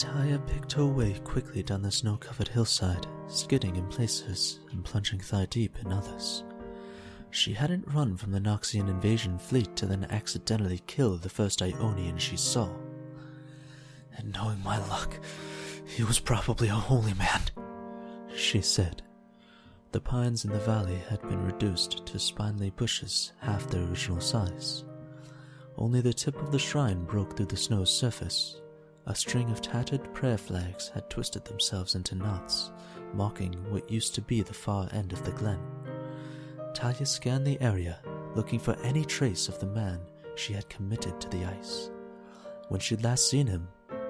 Taliyah picked her way quickly down the snow-covered hillside, skidding in places and plunging thigh-deep in others. She hadn't run from the Noxian invasion fleet to then accidentally kill the first Ionian she saw. And knowing my luck, he was probably a holy man, she said. The pines in the valley had been reduced to spindly bushes half their original size. Only the tip of the shrine broke through the snow's surface. A string of tattered prayer flags had twisted themselves into knots, marking what used to be the far end of the glen. Taliyah scanned the area, looking for any trace of the man she had committed to the ice. When she'd last seen him,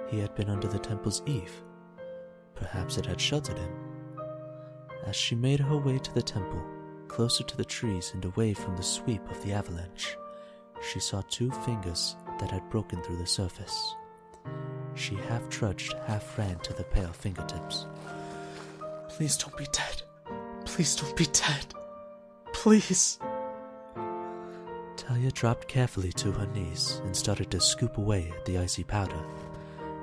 he had been under the temple's eave. Perhaps it had sheltered him. As she made her way to the temple, closer to the trees and away from the sweep of the avalanche, she saw 2 fingers that had broken through the surface. She half trudged, half ran to the pale fingertips. "Please don't be dead. Please don't be dead. Please." Taliyah dropped carefully to her knees and started to scoop away at the icy powder.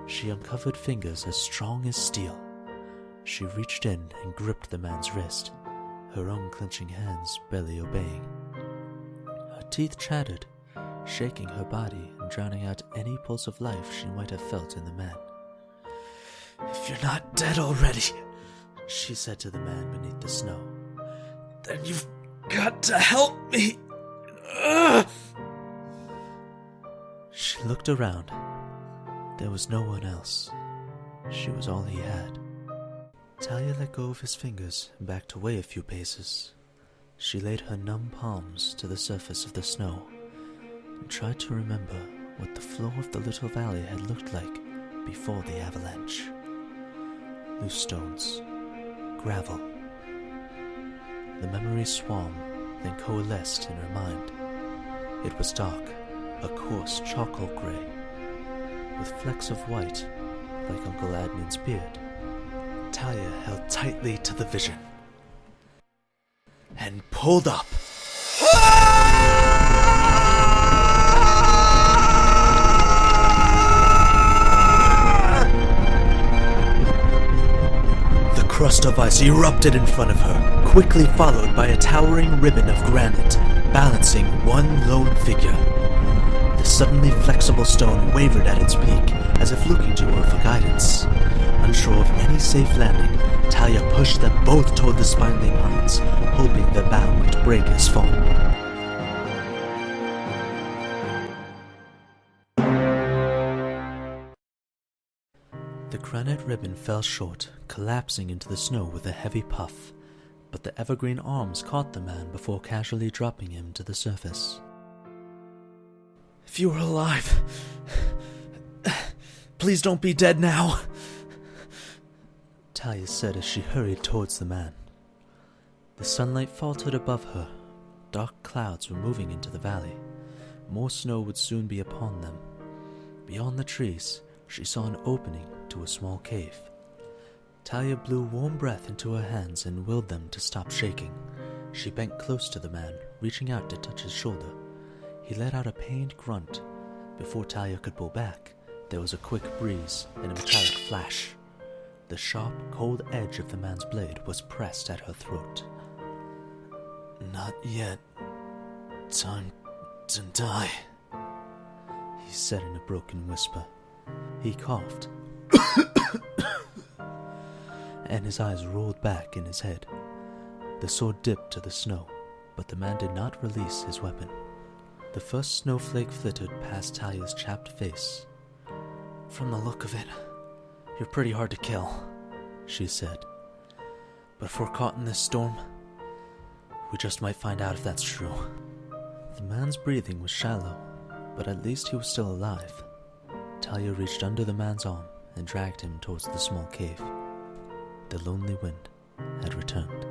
She uncovered fingers as strong as steel. She reached in and gripped the man's wrist, her own clenching hands barely obeying. Her teeth chattered, shaking her body and drowning out any pulse of life she might have felt in the man. "If you're not dead already," she said to the man beneath the snow, "then you've got to help me." Ugh. She looked around. There was no one else. She was all he had. Taliyah let go of his fingers and backed away a few paces. She laid her numb palms to the surface of the snow and tried to remember what the floor of the little valley had looked like before the avalanche. Loose stones, gravel. The memories swam, then coalesced in her mind. It was dark, a coarse charcoal gray, with flecks of white, like Uncle Adnan's beard. Taliyah held tightly to the vision and pulled up. The crust of ice erupted in front of her, quickly followed by a towering ribbon of granite, balancing one lone figure. The suddenly flexible stone wavered at its peak, as if looking to her for guidance. Unsure of any safe landing, Taliyah pushed them both toward the spindly pines, hoping the bough might break his fall. The granite ribbon fell short, collapsing into the snow with a heavy puff, but the evergreen arms caught the man before casually dropping him to the surface. "If you were alive, please don't be dead now," Taliyah said as she hurried towards the man. The sunlight faltered above her. Dark clouds were moving into the valley. More snow would soon be upon them. Beyond the trees, she saw an opening to a small cave. Taliyah blew warm breath into her hands and willed them to stop shaking. She bent close to the man, reaching out to touch his shoulder. He let out a pained grunt. Before Taliyah could pull back, there was a quick breeze and a metallic flash. The sharp, cold edge of the man's blade was pressed at her throat. "Not yet. Time to die," he said in a broken whisper. He coughed, and his eyes rolled back in his head. The sword dipped to the snow, but the man did not release his weapon. The first snowflake flittered past Taliyah's chapped face. "From the look of it, you're pretty hard to kill," she said. "But if we're caught in this storm, we just might find out if that's true." The man's breathing was shallow, but at least he was still alive. Taliyah reached under the man's arm and dragged him towards the small cave. The lonely wind had returned.